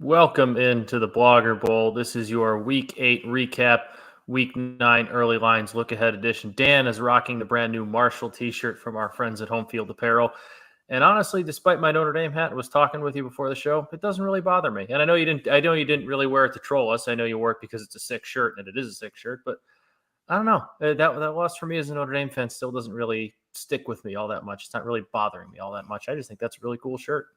Welcome into the Blogger Bowl. This is your Week 8 recap, Week 9 early lines look-ahead edition. Dan is rocking the brand new Marshall t-shirt from our friends at Home Field Apparel. And honestly, despite my Notre Dame hat, I was talking with you before the show, it doesn't really bother me. And I know you didn't really wear it to troll us. I know you wore it because it's a sick shirt, and it is a sick shirt. But I don't know. That loss for me as a Notre Dame fan still doesn't really stick with me all that much. It's not really bothering me all that much. I just think that's a really cool shirt.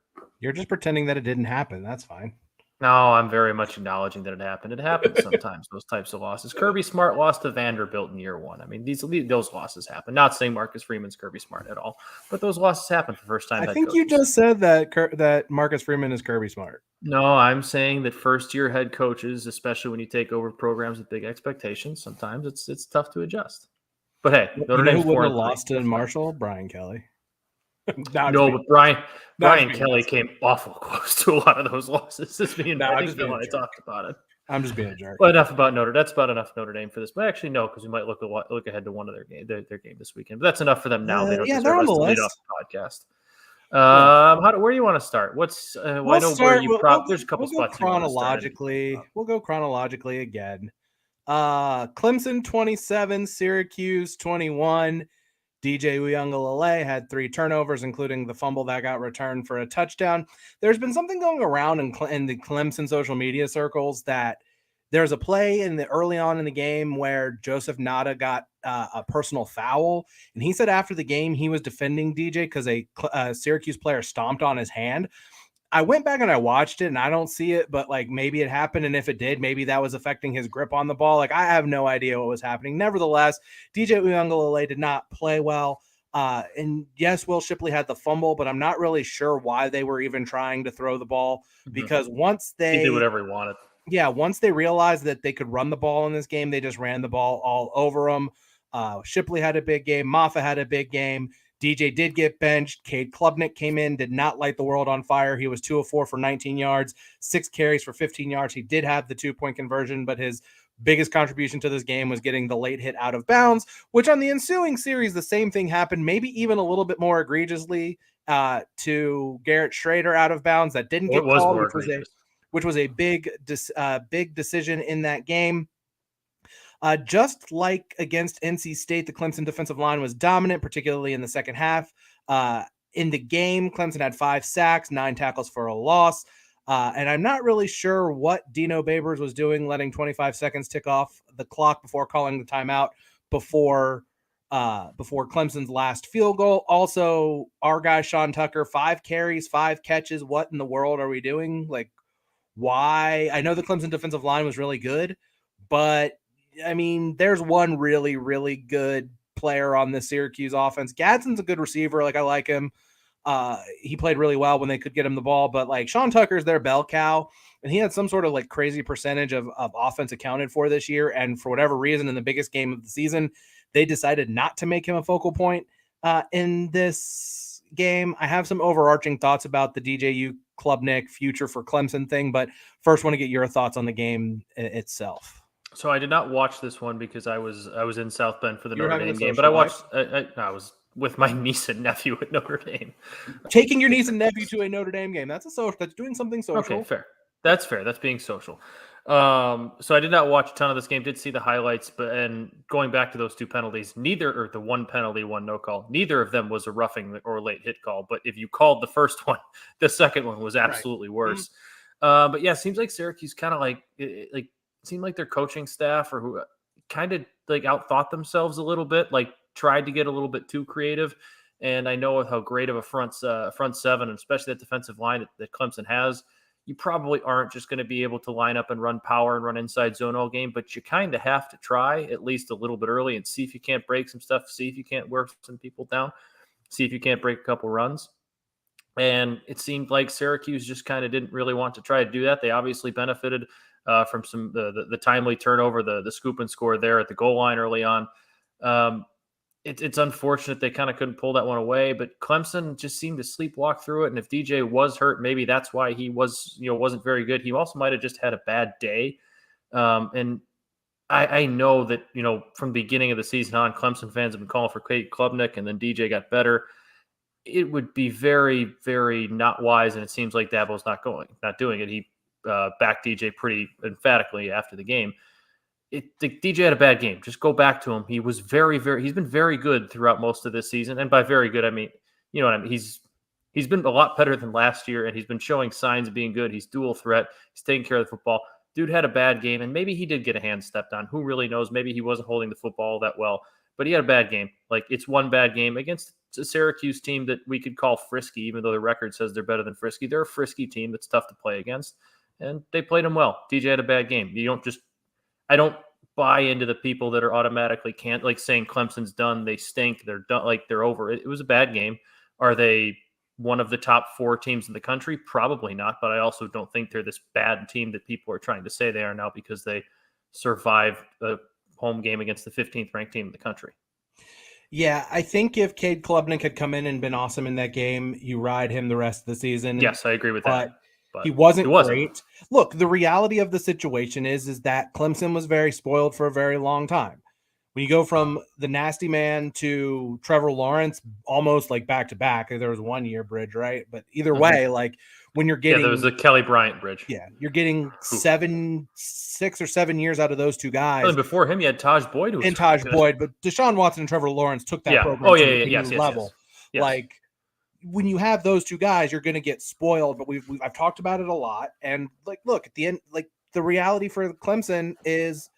You're just pretending that it didn't happen. That's fine. No, I'm very much acknowledging that it happened. It happens sometimes, those types of losses. Kirby Smart lost to Vanderbilt in year one. I mean, those losses happen. Not saying Marcus Freeman's Kirby Smart at all, but those losses happen for first-time I think you just said that Marcus Freeman is Kirby Smart. No, I'm saying that first-year head coaches, especially when you take over programs with big expectations, sometimes it's tough to adjust. But hey, Notre Dame would have lost to Marshall, Brian Kelly. No, but Brian Kelly came awful close to a lot of those losses. I talked about it. I'm just being a jerk. But enough about Notre. That's about enough Notre Dame for this. But actually, no, because we might look ahead to one of their game this weekend. But that's enough for them now. They don't they're on the list. Lead off the podcast. Where do you want to start? There's a couple spots. Chronologically, we'll go chronologically again. Clemson 27, Syracuse 21. DJ Uiagalelei had 3 turnovers, including the fumble that got returned for a touchdown. There's been something going around in the Clemson social media circles that there's a play early on in the game where Joseph Nada got a personal foul, and he said after the game he was defending DJ because a Syracuse player stomped on his hand. I went back and I watched it, and I don't see it, but maybe it happened, and if it did, maybe that was affecting his grip on the ball. I have no idea what was happening. Nevertheless, DJ Uiagalelei did not play well. And yes, Will Shipley had the fumble, but I'm not really sure why they were even trying to throw the ball, because once they did whatever he wanted. Yeah, once they realized that they could run the ball in this game, they just ran the ball all over them. Shipley had a big game. Maffa had a big game. DJ did get benched. Cade Klubnik came in, did not light the world on fire. He was 2 of 4 for 19 yards, 6 carries for 15 yards. He did have the 2-point conversion, but his biggest contribution to this game was getting the late hit out of bounds, which on the ensuing series, the same thing happened, maybe even a little bit more egregiously to Garrett Schrader out of bounds. That didn't get called, which was a big decision in that game. Just like against NC State, the Clemson defensive line was dominant, particularly in the second half. In the game, Clemson had 5 sacks, 9 tackles for a loss. And I'm not really sure what Dino Babers was doing, letting 25 seconds tick off the clock before calling the timeout before Clemson's last field goal. Also, our guy, Sean Tucker, 5 carries, 5 catches. What in the world are we doing? Why? I know the Clemson defensive line was really good, but I mean, there's one really, really good player on the Syracuse offense. Gadsden's a good receiver. I like him. He played really well when they could get him the ball, but Sean Tucker's their bell cow, and he had some sort of crazy percentage of offense accounted for this year. And for whatever reason, in the biggest game of the season, they decided not to make him a focal point in this game. I have some overarching thoughts about the DJU Klubnik future for Clemson thing, but first want to get your thoughts on the game itself. So I did not watch this one because I was in South Bend for the Notre Dame game, but I watched. I was with my niece and nephew at Notre Dame. Taking your niece and nephew to a Notre Dame game, that's doing something social. Okay, fair. That's fair. That's being social. So I did not watch a ton of this game. Did see the highlights, and going back to those 2 penalties, the one penalty, one no call, neither of them was a roughing or late hit call. But if you called the first one, the second one was absolutely worse. But yeah, it seems like Syracuse kind of seemed like their coaching staff or who kind of outthought themselves a little bit, tried to get a little bit too creative. And I know with how great of a front 7, and especially that defensive line that Clemson has, you probably aren't just going to be able to line up and run power and run inside zone all game, but you kind of have to try at least a little bit early and see if you can't break some stuff, see if you can't work some people down, see if you can't break a couple runs. And it seemed like Syracuse just kind of didn't really want to try to do that. They obviously benefited from some the timely turnover, the scoop and score there at the goal line early on. It's unfortunate they kind of couldn't pull that one away, but Clemson just seemed to sleepwalk through it. And if DJ was hurt, maybe that's why he wasn't very good. He also might have just had a bad day. And I know that, from the beginning of the season on, Clemson fans have been calling for Cade Klubnik, and then DJ got better. It would be very, very not wise, and it seems like Dabo's not doing it. He backed DJ pretty emphatically after the game. DJ had a bad game. Just go back to him. He was he's been very good throughout most of this season. And by very good, I mean, you know what I mean? He's been a lot better than last year, and he's been showing signs of being good. He's dual threat. He's taking care of the football. Dude had a bad game, and maybe he did get a hand stepped on. Who really knows? Maybe he wasn't holding the football that well, but he had a bad game. Like, it's one bad game against a Syracuse team that we could call frisky, even though the record says they're better than frisky. They're a frisky team that's tough to play against, and they played him well. DJ had a bad game. I don't buy into the people that are automatically like saying Clemson's done, they stink, they're done, like they're over. It was a bad game. Are they one of the top 4 teams in the country? Probably not, but I also don't think they're this bad team that people are trying to say they are now because they survived a home game against the 15th ranked team in the country. Yeah, I think if Cade Klubnik had come in and been awesome in that game, you ride him the rest of the season. Yes, I agree with that. But he wasn't great. Look, the reality of the situation is that Clemson was very spoiled for a very long time. When you go from the nasty man to Trevor Lawrence, almost like back to back, there was 1 year bridge, right? But either way, like when you're getting, there was the Kelly Bryant bridge. Yeah, you're getting 6 or 7 years out of those two guys. And before him, you had Taj Boyd. But Deshaun Watson and Trevor Lawrence took that program to a new level. Yes. Like, when you have those two guys, you're going to get spoiled. But I've talked about it a lot. And like, look, at the end, like the reality for Clemson is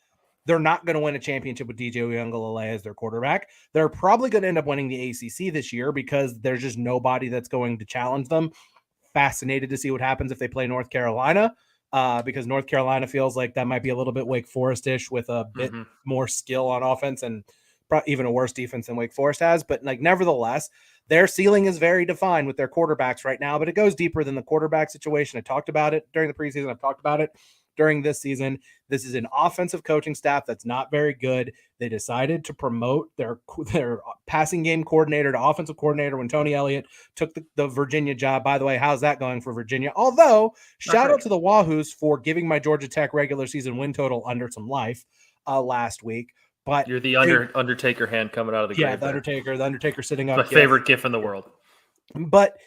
they're not going to win a championship with DJ Uiagalelei as their quarterback. They're probably going to end up winning the ACC this year because there's just nobody that's going to challenge them. Fascinated to see what happens if they play North Carolina, because North Carolina feels like that might be a little bit Wake Forest-ish with a bit more skill on offense and even a worse defense than Wake Forest has. But like, nevertheless, their ceiling is very defined with their quarterbacks right now, but it goes deeper than the quarterback situation. I talked about it during the preseason. I've talked about it during this season. This is an offensive coaching staff that's not very good. They decided to promote their passing game coordinator to offensive coordinator when Tony Elliott took the Virginia job. By the way, how's that going for Virginia? Although, shout out to the Wahoos for giving my Georgia Tech regular season win total under some life last week. But you're the Undertaker hand coming out of the grave. Yeah, the Undertaker sitting up. My favorite gif in the world. But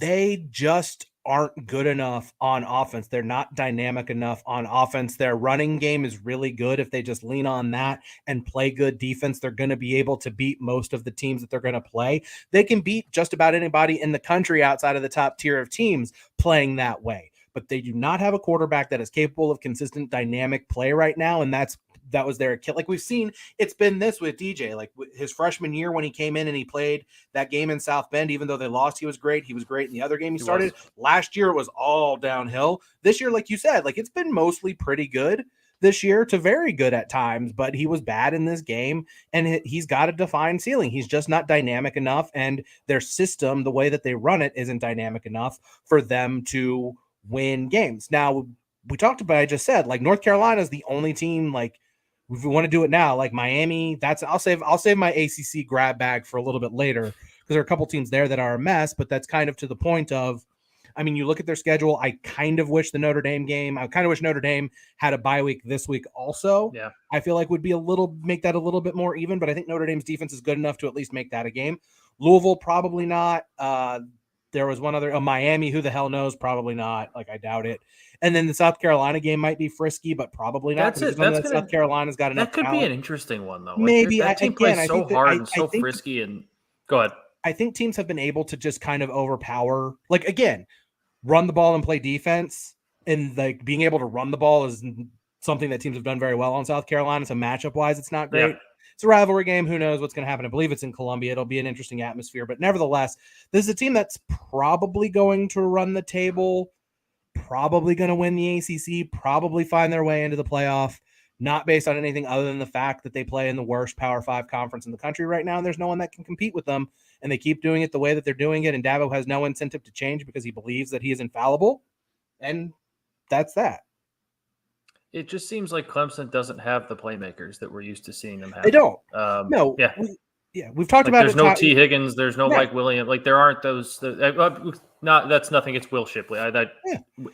they just aren't good enough on offense. They're not dynamic enough on offense. Their running game is really good. If they just lean on that and play good defense, they're going to be able to beat most of the teams that they're going to play. They can beat just about anybody in the country outside of the top tier of teams playing that way. But they do not have a quarterback that is capable of consistent dynamic play right now, and that was their kid. Like we've seen, it's been this with DJ. Like his freshman year when he came in and he played that game in South Bend, even though they lost, he was great. He was great in the other game he started. Last year it was all downhill. This year, like you said, like it's been mostly pretty good this year to very good at times, but he was bad in this game, and he's got a defined ceiling. He's just not dynamic enough, and their system, the way that they run it, isn't dynamic enough for them to win games. Now, we talked about, I just said, like North Carolina is the only team, like, if we want to do it now, like Miami, I'll save my ACC grab bag for a little bit later because there are a couple teams there that are a mess, but that's kind of to the point of, I mean, you look at their schedule. I kind of wish Notre Dame had a bye week this week also. Yeah. I feel like would be make that a little bit more even, but I think Notre Dame's defense is good enough to at least make that a game. Louisville, probably not. There was one other, Miami, who the hell knows? Probably not. Like, I doubt it. And then the South Carolina game might be frisky, but probably not. That's it. South Carolina's got enough. That could be an interesting one, though. Like, maybe that team plays so hard and so frisky. And go ahead. I think teams have been able to just kind of overpower, like, again, run the ball and play defense. And like being able to run the ball is something that teams have done very well on South Carolina. So matchup wise, it's not great. Yeah. It's a rivalry game. Who knows what's going to happen? I believe it's in Columbia. It'll be an interesting atmosphere. But nevertheless, this is a team that's probably going to run the table, probably going to win the ACC, probably find their way into the playoff, not based on anything other than the fact that they play in the worst Power 5 conference in the country right now, and there's no one that can compete with them, and they keep doing it the way that they're doing it, and Dabo has no incentive to change because he believes that he is infallible, and that's that. It just seems like Clemson doesn't have the playmakers that we're used to seeing them have. They don't. No. Yeah. We've talked about there's it. There's no T. Higgins. There's no Mike Williams. Like, there aren't those. That's nothing. It's Will Shipley.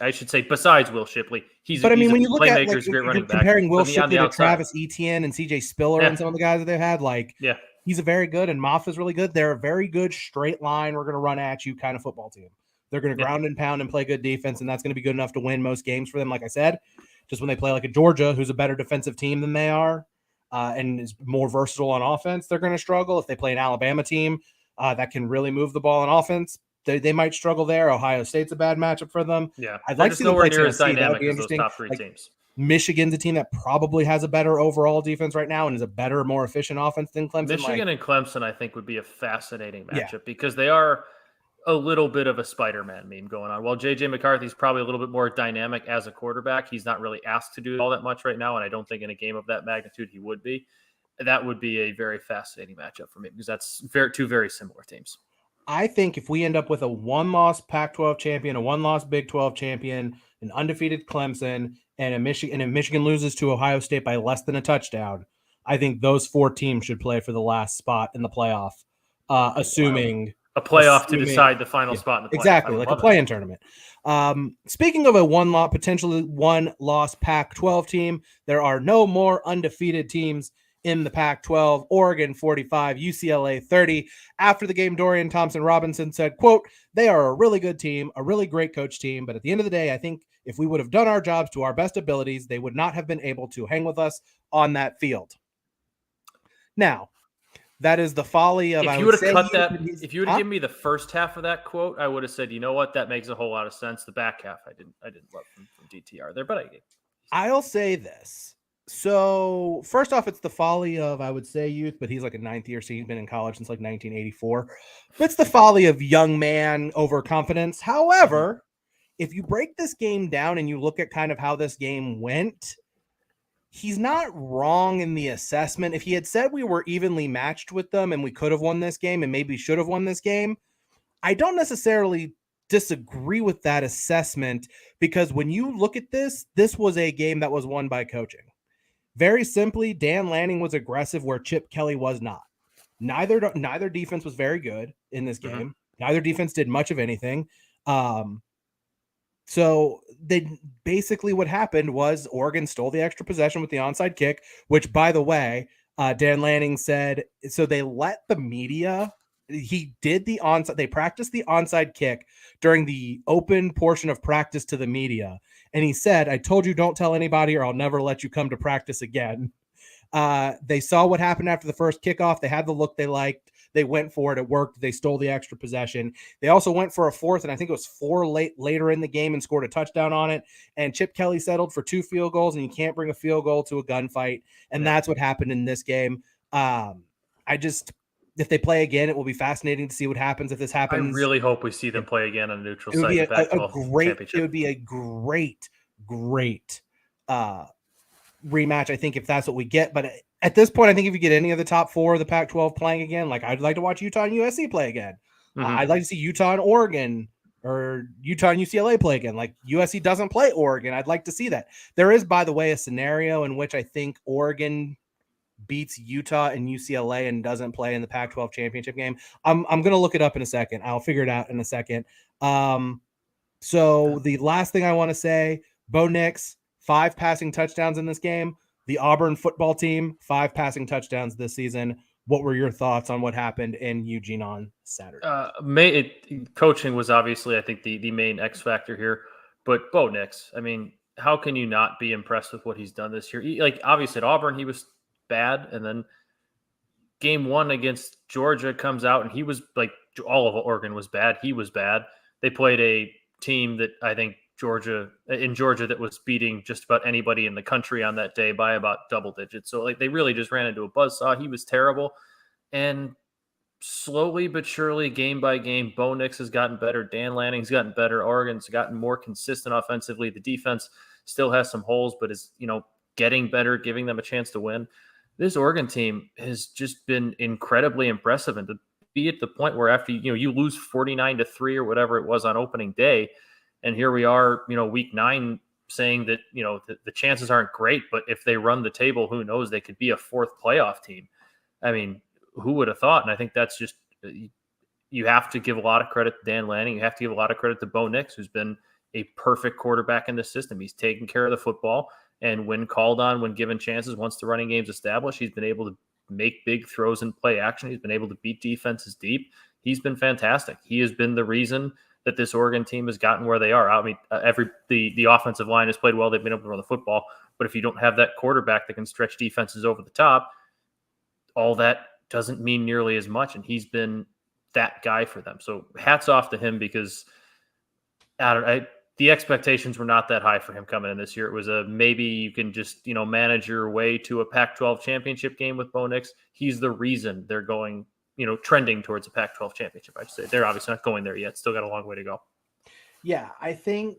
I should say besides Will Shipley. When you look at great running back. Comparing Will Shipley to Travis Etienne and CJ Spiller and some of the guys that they've had, he's a very good, and Moff is really good. They're a very good straight line, we're going to run at you kind of football team. They're going to ground and pound and play good defense, and that's going to be good enough to win most games for them. Like I said, just when they play like a Georgia, who's a better defensive team than they are, and is more versatile on offense, they're going to struggle. If they play an Alabama team that can really move the ball on offense, they might struggle there. Ohio State's a bad matchup for them. Yeah, I'd like to see them play near as Tennessee. That would dynamic be as those interesting. top three Like, teams. Michigan's a team that probably has a better overall defense right now and is a better, more efficient offense than Clemson. Michigan and Clemson, I think, would be a fascinating matchup because they are a little bit of a Spider-Man meme going on. While J.J. McCarthy's probably a little bit more dynamic as a quarterback, he's not really asked to do all that much right now, and I don't think in a game of that magnitude he would be. That would be a very fascinating matchup for me because that's two very similar teams. I think if we end up with a one-loss Pac-12 champion, a one-loss Big 12 champion, an undefeated Clemson, and if Michigan loses to Ohio State by less than a touchdown, I think those 4 teams should play for the last spot in the playoff, assuming a playoff to decide the final spot in the playoff. Exactly, like a play-in tournament. Speaking of a potentially one-loss Pac-12 team, there are no more undefeated teams in the Pac-12. Oregon 45, UCLA 30. After the game, Dorian Thompson-Robinson said, quote, "They are a really good team, a really great coach team, but at the end of the day, I think if we would have done our jobs to our best abilities, they would not have been able to hang with us on that field." Now, that is the folly of. If you would have cut that, if you would have given me the first half of that quote, I would have said, you know what, that makes a whole lot of sense. The back half, I didn't love from DTR there, but I'll say this. So first off, it's the folly of, I would say, youth, but he's like a 9th year senior, been in college since like 1984. But it's the folly of young man overconfidence. However, if you break this game down and you look at kind of how this game went, he's not wrong in the assessment. If he had said we were evenly matched with them and we could have won this game and maybe should have won this game, I don't necessarily disagree with that assessment, because when you look at this was a game that was won by coaching. Very simply, Dan Lanning was aggressive where Chip Kelly was not. Neither defense was very good in this game. Mm-hmm. Neither defense did much of anything. So basically what happened was Oregon stole the extra possession with the onside kick, which, by the way, Dan Lanning said, so they let the media, they practiced the onside kick during the open portion of practice to the media. And he said, "I told you, don't tell anybody or I'll never let you come to practice again." They saw what happened after the first kickoff. They had the look they liked. They went for it. It worked. They stole the extra possession. They also went for a fourth, and I think it was 4 later in the game, and scored a touchdown on it. And Chip Kelly settled for 2 field goals, and you can't bring a field goal to a gunfight. And that's what happened in this game. If they play again, it will be fascinating to see what happens if this happens. I really hope we see them play again on a neutral site. It would be a great rematch, I think, if that's what we get. But at this point, I think if you get any of the top 4 of the Pac-12 playing again, like I'd like to watch Utah and USC play again. Mm-hmm. I'd like to see Utah and Oregon, or Utah and UCLA play again. Like USC doesn't play Oregon. I'd like to see that. There is, by the way, a scenario in which I think Oregon beats Utah and UCLA and doesn't play in the Pac-12 championship game. I'm going to look it up in a second. I'll figure it out in a second. So the last thing I want to say, Bo Nix, 5 passing touchdowns in this game. The Auburn football team, 5 passing touchdowns this season. What were your thoughts on what happened in Eugene on Saturday? Coaching was obviously, I think, the main X factor here. But Bo Nix, I mean, how can you not be impressed with what he's done this year? Obviously at Auburn, he was bad, and then game 1 against Georgia comes out, and he was like, all of Oregon was bad. He was bad. They played a team that I think Georgia that was beating just about anybody in the country on that day by about double digits. So they really just ran into a buzzsaw. He was terrible. And slowly but surely, game by game, Bo Nix has gotten better. Dan Lanning's gotten better. Oregon's gotten more consistent offensively. The defense still has some holes, but is, getting better, giving them a chance to win. This Oregon team has just been incredibly impressive, and to be at the point where after you lose 49-3 or whatever it was on opening day, and here we are, week 9, saying that the chances aren't great, but if they run the table, who knows, they could be a 4th playoff team. I mean, who would have thought? And I think that's just, you have to give a lot of credit to Dan Lanning. You have to give a lot of credit to Bo Nix, who's been a perfect quarterback in the system. He's taken care of the football. And when called on, when given chances, once the running game's established, he's been able to make big throws and play action. He's been able to beat defenses deep. He's been fantastic. He has been the reason that this Oregon team has gotten where they are. I mean, the offensive line has played well. They've been able to run the football. But if you don't have that quarterback that can stretch defenses over the top, all that doesn't mean nearly as much. And he's been that guy for them. So hats off to him, because the expectations were not that high for him coming in this year. It was maybe you can just, manage your way to a Pac-12 championship game with Bo Nix. He's the reason they're going, trending towards a Pac-12 championship. I'd say they're obviously not going there yet. Still got a long way to go. Yeah, I think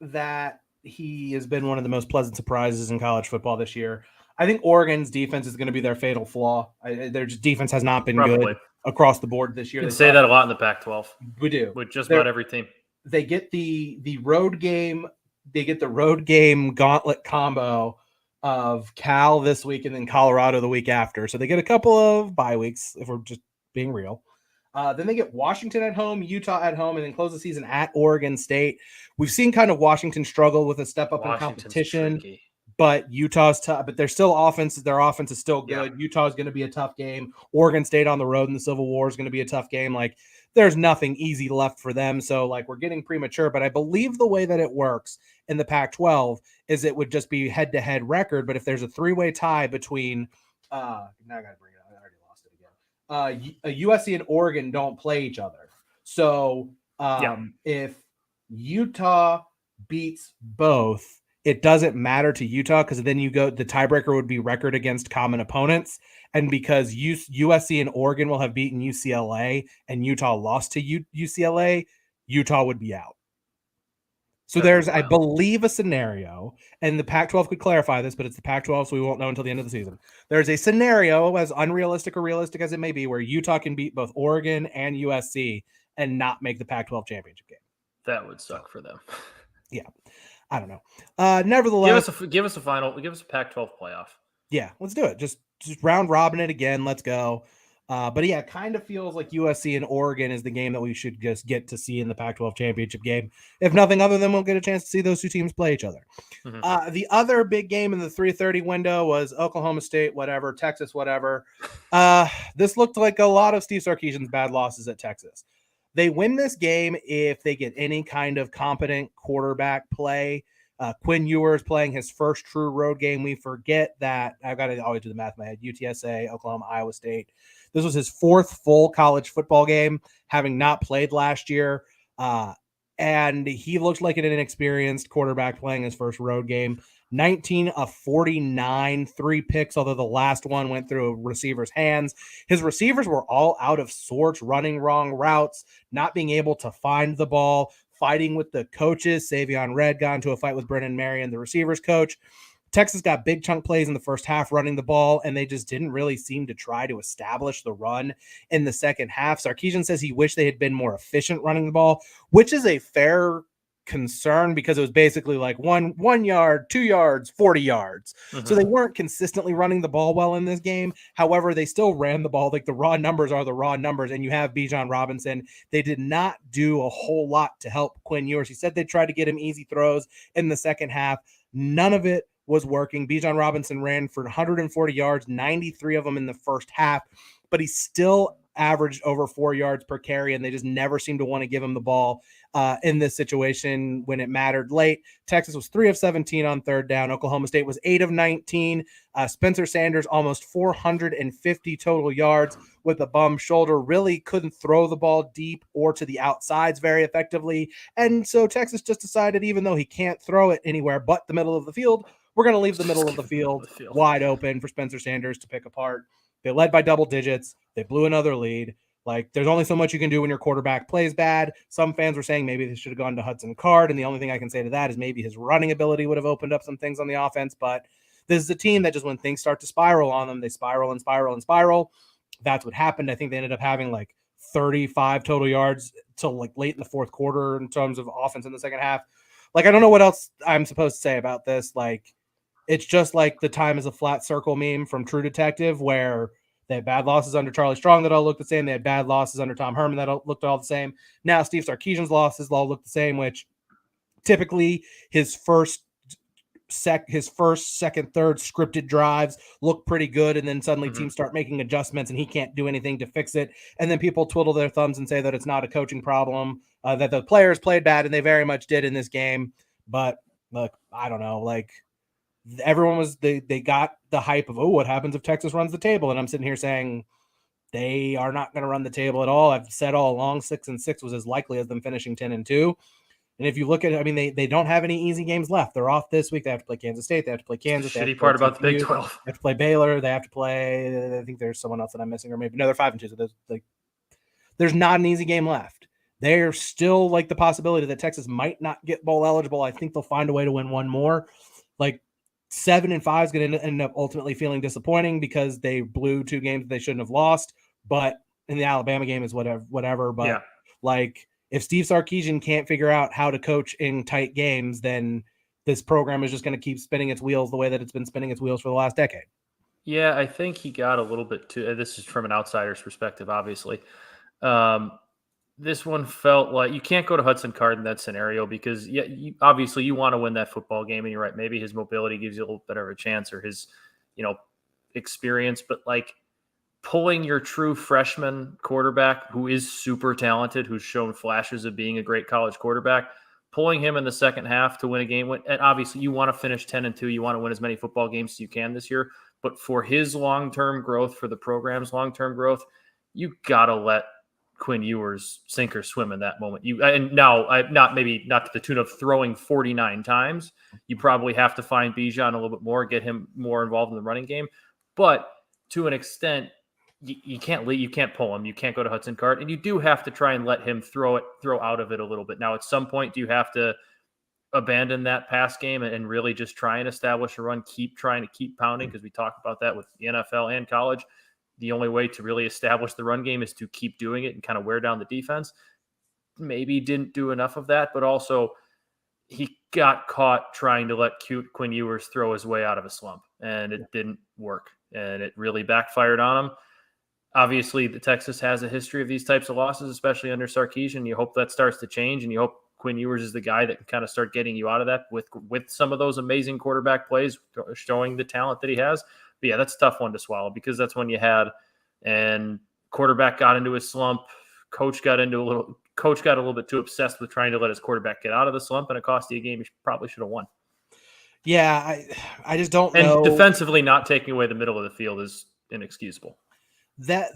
that he has been one of the most pleasant surprises in college football this year. I think Oregon's defense is going to be their fatal flaw. Their defense has not been good across the board this year. You can say that a lot in the Pac-12. We do. With just about every team. They get the road game. They get the road game gauntlet combo of Cal this week and then Colorado the week after. So they get a couple of bye weeks, if we're just being real. Then they get Washington at home, Utah at home, and then close the season at Oregon State. We've seen kind of Washington struggle with a step up in competition. Tricky. But Utah's tough, but they're still offense. Their offense is still good. Yeah. Utah is going to be a tough game. Oregon State on the road in the Civil War is going to be a tough game. Like, there's nothing easy left for them. So, like, we're getting premature. But I believe the way that it works in the Pac-12 is it would just be head-to-head record. But if there's a three-way tie between now I got to bring it up. I already lost it again. USC and Oregon don't play each other. So if Utah beats both, it doesn't matter to Utah, because then the tiebreaker would be record against common opponents. And because USC and Oregon will have beaten UCLA and Utah lost to UCLA, Utah would be out. So there's, I believe, a scenario, and the Pac-12 could clarify this, but it's the Pac-12, so we won't know until the end of the season. There's a scenario, as unrealistic or realistic as it may be, where Utah can beat both Oregon and USC and not make the Pac-12 championship game. That would suck for them. Yeah. I don't know. Nevertheless, give us a Pac-12 playoff. Yeah, let's do it. Just round robin it again. Let's go. But yeah, it kind of feels like USC and Oregon is the game that we should just get to see in the Pac-12 championship game. If nothing other than we'll get a chance to see those two teams play each other. Mm-hmm. The other big game in the 3:30 window was Oklahoma State, whatever, Texas, whatever. This looked like a lot of Steve Sarkisian's bad losses at Texas. They win this game if they get any kind of competent quarterback play. Quinn Ewers playing his first true road game. We forget that. I've got to always do the math in my head. UTSA, Oklahoma, Iowa State. This was his fourth full college football game, having not played last year. And he looked like an inexperienced quarterback playing his first road game. 19 of 49, 3 picks, although the last one went through a receiver's hands. His receivers were all out of sorts, running wrong routes, not being able to find the ball, fighting with the coaches. Savion Red got into a fight with Brennan Marion, the receivers coach. Texas got big chunk plays in the first half running the ball, and they just didn't really seem to try to establish the run in the second half. Sarkisian says he wished they had been more efficient running the ball, which is a fair concern, because it was basically like 1 yard, 2 yards, 40 yards. Mm-hmm. So they weren't consistently running the ball well in this game. However, they still ran the ball. Like, the raw numbers are the raw numbers, and you have Bijan Robinson. They did not do a whole lot to help Quinn Ewers. He said they tried to get him easy throws in the second half. None of it was working. Bijan Robinson ran for 140 yards, 93 of them in the first half, but he still averaged over 4 yards per carry, and they just never seemed to want to give him the ball in this situation when it mattered late. Texas was 3 of 17 on third down. Oklahoma State was 8 of 19. Spencer Sanders, almost 450 total yards with a bum shoulder, really couldn't throw the ball deep or to the outsides very effectively. And so Texas just decided, even though he can't throw it anywhere but the middle of the field, we're going to leave the middle of the field wide open for Spencer Sanders to pick apart. They led by double digits. They blew another lead. Like, there's only so much you can do when your quarterback plays bad. Some fans were saying maybe they should have gone to Hudson Card, and the only thing I can say to that is maybe his running ability would have opened up some things on the offense. But this is a team that just, when things start to spiral on them, they spiral and spiral and spiral. That's what happened. I think they ended up having like 35 total yards till like late in the fourth quarter in terms of offense in the second half. Like, I don't know what else I'm supposed to say about this. Like, it's just like the time is a flat circle meme from True Detective, where they had bad losses under Charlie Strong that all looked the same. They had bad losses under Tom Herman that all looked all the same. Now Steve Sarkisian's losses all look the same, which typically his first his first, second, third scripted drives look pretty good, and then suddenly teams start making adjustments and he can't do anything to fix it, and then people twiddle their thumbs and say that it's not a coaching problem, that the players played bad, and they very much did in this game. But look, I don't know, like everyone was they got the hype of, oh, what happens if Texas runs the table, and I'm sitting here saying they are not going to run the table at all. I've said all along 6-6 was as likely as them finishing 10-2. And if you look at it, I mean, they don't have any easy games left. They're off this week. They have to play Kansas State. They have to play Kansas. The shitty part about the Big 12. They have to play Baylor. They have to play, I think there's someone else that I'm missing, or maybe, no, they're 5-2. So there's not an easy game left. There's still like the possibility that Texas might not get bowl eligible. I think they'll find a way to win one more. Like 7-5 is going to end up ultimately feeling disappointing because they blew 2 games that they shouldn't have lost. But in the Alabama game is whatever. But like, if Steve Sarkisian can't figure out how to coach in tight games, then this program is just going to keep spinning its wheels the way that it's been spinning its wheels for the last decade. Yeah, I think he got a little bit too. This is from an outsider's perspective, obviously. This one felt like you can't go to Hudson Card in that scenario because, obviously you want to win that football game, and you're right. Maybe his mobility gives you a little bit of a chance, or his, experience, but like, pulling your true freshman quarterback who is super talented, who's shown flashes of being a great college quarterback, pulling him in the second half to win a game. And obviously you want to finish 10-2. You want to win as many football games as you can this year. But for his long-term growth, for the program's long-term growth, you got to let Quinn Ewers sink or swim in that moment. Not to the tune of throwing 49 times. You probably have to find Bijan a little bit more, get him more involved in the running game. But to an extent, you can't leave, you can't pull him. You can't go to Hudson Card, and you do have to try and let him throw out of it a little bit. Now, at some point, do you have to abandon that pass game and really just try and establish a run, keep pounding? Because we talk about that with the NFL and college. The only way to really establish the run game is to keep doing it and kind of wear down the defense. Maybe didn't do enough of that, but also he got caught trying to let Quinn Ewers throw his way out of a slump, and it didn't work, and it really backfired on him. Obviously, the Texas has a history of these types of losses, especially under Sarkisian. You hope that starts to change, and you hope Quinn Ewers is the guy that can kind of start getting you out of that with some of those amazing quarterback plays, showing the talent that he has. But yeah, that's a tough one to swallow because that's when you had, and quarterback got into his slump. Coach got a little bit too obsessed with trying to let his quarterback get out of the slump, and it cost you a game he probably should have won. Yeah, I just don't know. And defensively, not taking away the middle of the field is inexcusable. That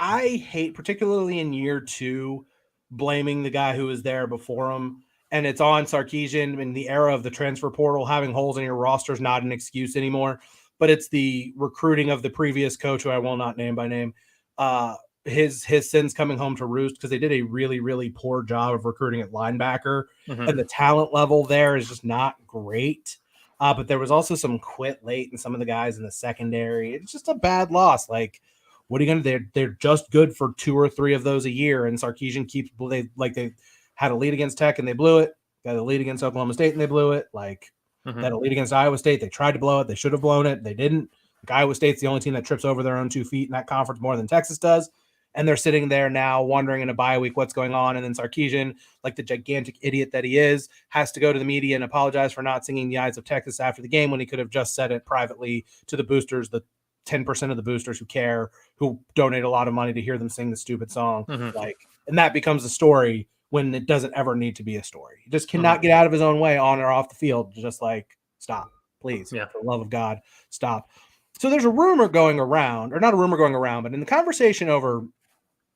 I hate, particularly in year 2, blaming the guy who was there before him. And it's on Sarkisian. In the era of the transfer portal, having holes in your roster is not an excuse anymore. But it's the recruiting of the previous coach, who I will not name by name, his sins coming home to roost, because they did a really, really poor job of recruiting at linebacker. Mm-hmm. And the talent level there is just not great. But there was also some quit late in some of the guys in the secondary. It's just a bad loss. Like, what are you going to do? They're just good for 2 or 3 of those a year. And Sarkisian they had a lead against Tech and they blew it. Got a lead against Oklahoma State and they blew it. Got a lead against Iowa State. They tried to blow it. They should have blown it. They didn't. Iowa State's the only team that trips over their own 2 feet in that conference more than Texas does. And they're sitting there now wondering in a bye week what's going on. And then Sarkisian, like the gigantic idiot that he is, has to go to the media and apologize for not singing the Eyes of Texas after the game when he could have just said it privately to the boosters, the 10% of the boosters who care, who donate a lot of money to hear them sing the stupid song. Mm-hmm. And that becomes a story when it doesn't ever need to be a story. He just cannot get out of his own way on or off the field. Just stop, please. Yeah. For the love of God, stop. So there's a rumor going around, or not a rumor going around, but in the conversation over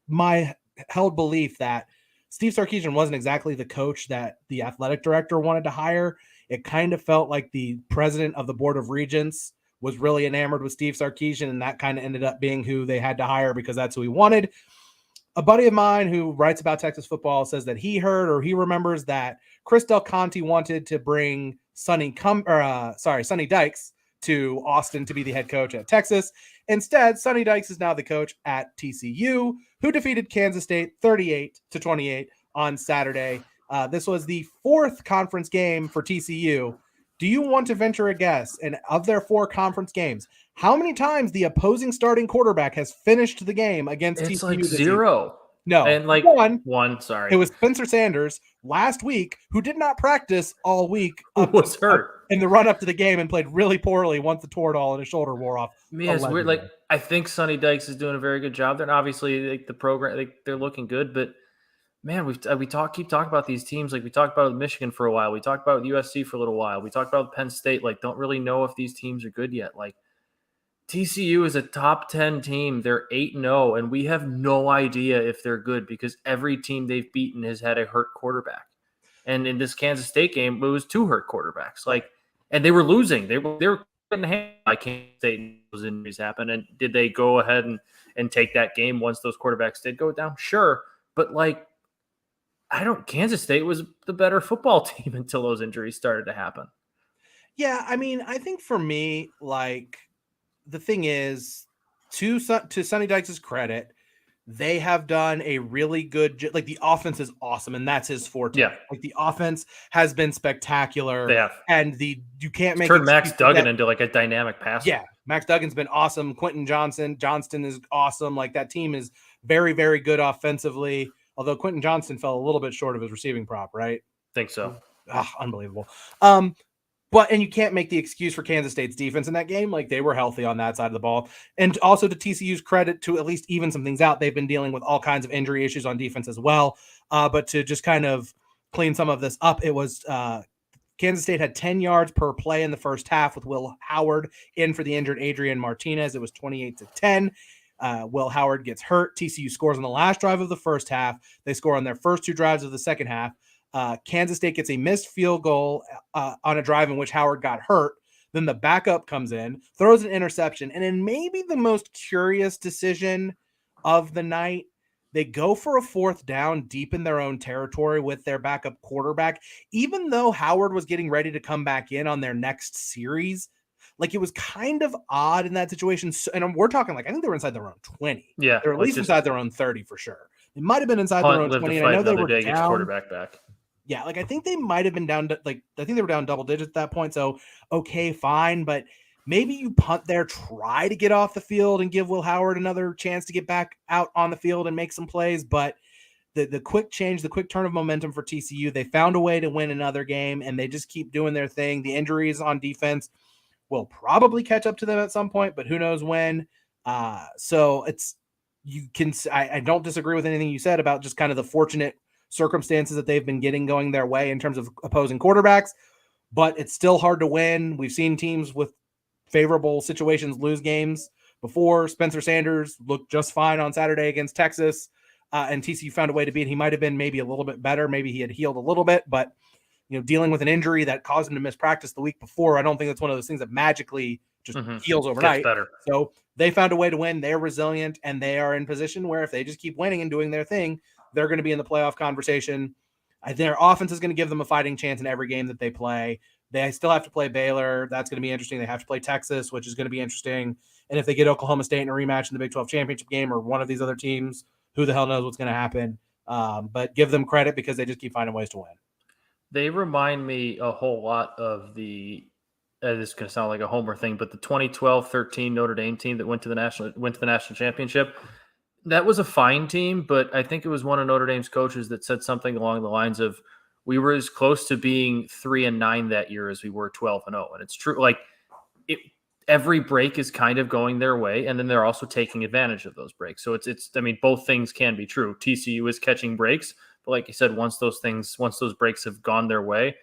my held belief that Steve Sarkisian wasn't exactly the coach that the athletic director wanted to hire. It kind of felt like the president of the Board of Regents was really enamored with Steve Sarkisian, and that kind of ended up being who they had to hire because that's who he wanted. A buddy of mine who writes about Texas football says that he remembers that Chris Del Conte wanted to bring Sonny Dykes to Austin to be the head coach at Texas. Instead, Sonny Dykes is now the coach at TCU, who defeated Kansas State 38-28 on Saturday. This was the 4th conference game for TCU. Do you want to venture a guess? And of their 4 conference games, how many times the opposing starting quarterback has finished the game against TCU? It's like 0. No, And like one. sorry, It was Spencer Sanders last week who did not practice all week. who was hurt in the run up to the game and played really poorly once the Toradol and his shoulder wore off. Man, it's weird. Like I think Sonny Dykes is doing a very good job there, and obviously like the program, like they're looking good. But man, keep talking about these teams. Like we talked about with Michigan for a while, we talked about with USC for a little while, we talked about Penn State. Like don't really know if these teams are good yet. Like TCU is a top 10 team. They're 8-0, and we have no idea if they're good because every team they've beaten has had a hurt quarterback. And in this Kansas State game, it was 2 hurt quarterbacks. Like, and they were losing. They were getting handled by Kansas State. Those injuries happen. And did they go ahead and take that game once those quarterbacks did go down? Sure. But like, Kansas State was the better football team until those injuries started to happen. Yeah. I mean, I think for me, like, the thing is, to Sonny Dykes' credit, they have done a really good, like the offense is awesome, and that's his forte. Yeah. Like the offense has been spectacular. They have. And you can't make turned Max Duggan into like a dynamic passer. Yeah. Max Duggan's been awesome. Quentin Johnston is awesome. Like that team is very, very good offensively. Although Quentin Johnston fell a little bit short of his receiving prop, right? Think so. Unbelievable. And you can't make the excuse for Kansas State's defense in that game. Like they were healthy on that side of the ball. And also to TCU's credit, to at least even some things out, they've been dealing with all kinds of injury issues on defense as well. But to just kind of clean some of this up, it was Kansas State had 10 yards per play in the first half with Will Howard in for the injured Adrian Martinez. It was 28-10. Will Howard gets hurt. TCU scores on the last drive of the first half. They score on their first 2 drives of the second half. Kansas State gets a missed field goal on a drive in which Howard got hurt. Then the backup comes in, throws an interception, and in maybe the most curious decision of the night, they go for a 4th down deep in their own territory with their backup quarterback, even though Howard was getting ready to come back in on their next series. Like it was kind of odd in that situation. And we're talking like, I think they were inside their own 20. Yeah. They're at least inside their own 30 for sure. They might have been inside their own 20. And I know they were down. Quarterback back. Yeah, like I think they might have been down to I think they were down double digits at that point. So okay, fine, but maybe you punt there, try to get off the field and give Will Howard another chance to get back out on the field and make some plays. But the quick change, the quick turn of momentum for TCU, they found a way to win another game, and they just keep doing their thing. The injuries on defense will probably catch up to them at some point, but who knows when. So I don't disagree with anything you said about just kind of the fortunate circumstances that they've been getting going their way in terms of opposing quarterbacks, but it's still hard to win. We've seen teams with favorable situations lose games before. Spencer Sanders looked just fine on Saturday against Texas, and TCU found a way to beat. He might have been maybe a little bit better. Maybe he had healed a little bit, but dealing with an injury that caused him to miss practice the week before, I don't think that's one of those things that magically just heals overnight. Better. So they found a way to win. They're resilient, and they are in position where if they just keep winning and doing their thing, they're going to be in the playoff conversation. Their offense is going to give them a fighting chance in every game that they play. They still have to play Baylor. That's going to be interesting. They have to play Texas, which is going to be interesting. And if they get Oklahoma State in a rematch in the Big 12 championship game or one of these other teams, who the hell knows what's going to happen. But give them credit because they just keep finding ways to win. They remind me a whole lot of this is going to sound like a homer thing, but the 2012-13 Notre Dame team that went to the national championship. That was a fine team, but I think it was one of Notre Dame's coaches that said something along the lines of, we were as close to being 3-9 that year as we were 12-0. And it's true. Like every break is kind of going their way. And then they're also taking advantage of those breaks. So I mean, both things can be true. TCU is catching breaks, but like you said, once those breaks have gone their way,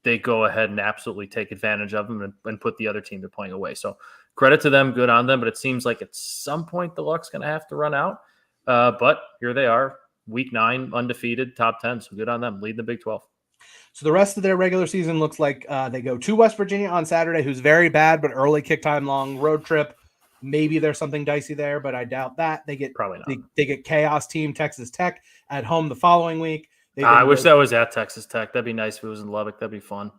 they go ahead and absolutely take advantage of them and put the other team they're playing away. So credit to them, good on them, but it seems like at some point the luck's going to have to run out. But here they are, week 9, undefeated, top 10. So good on them, leading the Big 12. So the rest of their regular season looks like they go to West Virginia on Saturday, who's very bad, but early kick time, long road trip. Maybe there's something dicey there, but I doubt that. They get probably not. They get chaos team Texas Tech at home the following week. I wish that was at Texas Tech. That'd be nice if it was in Lubbock. That'd be fun.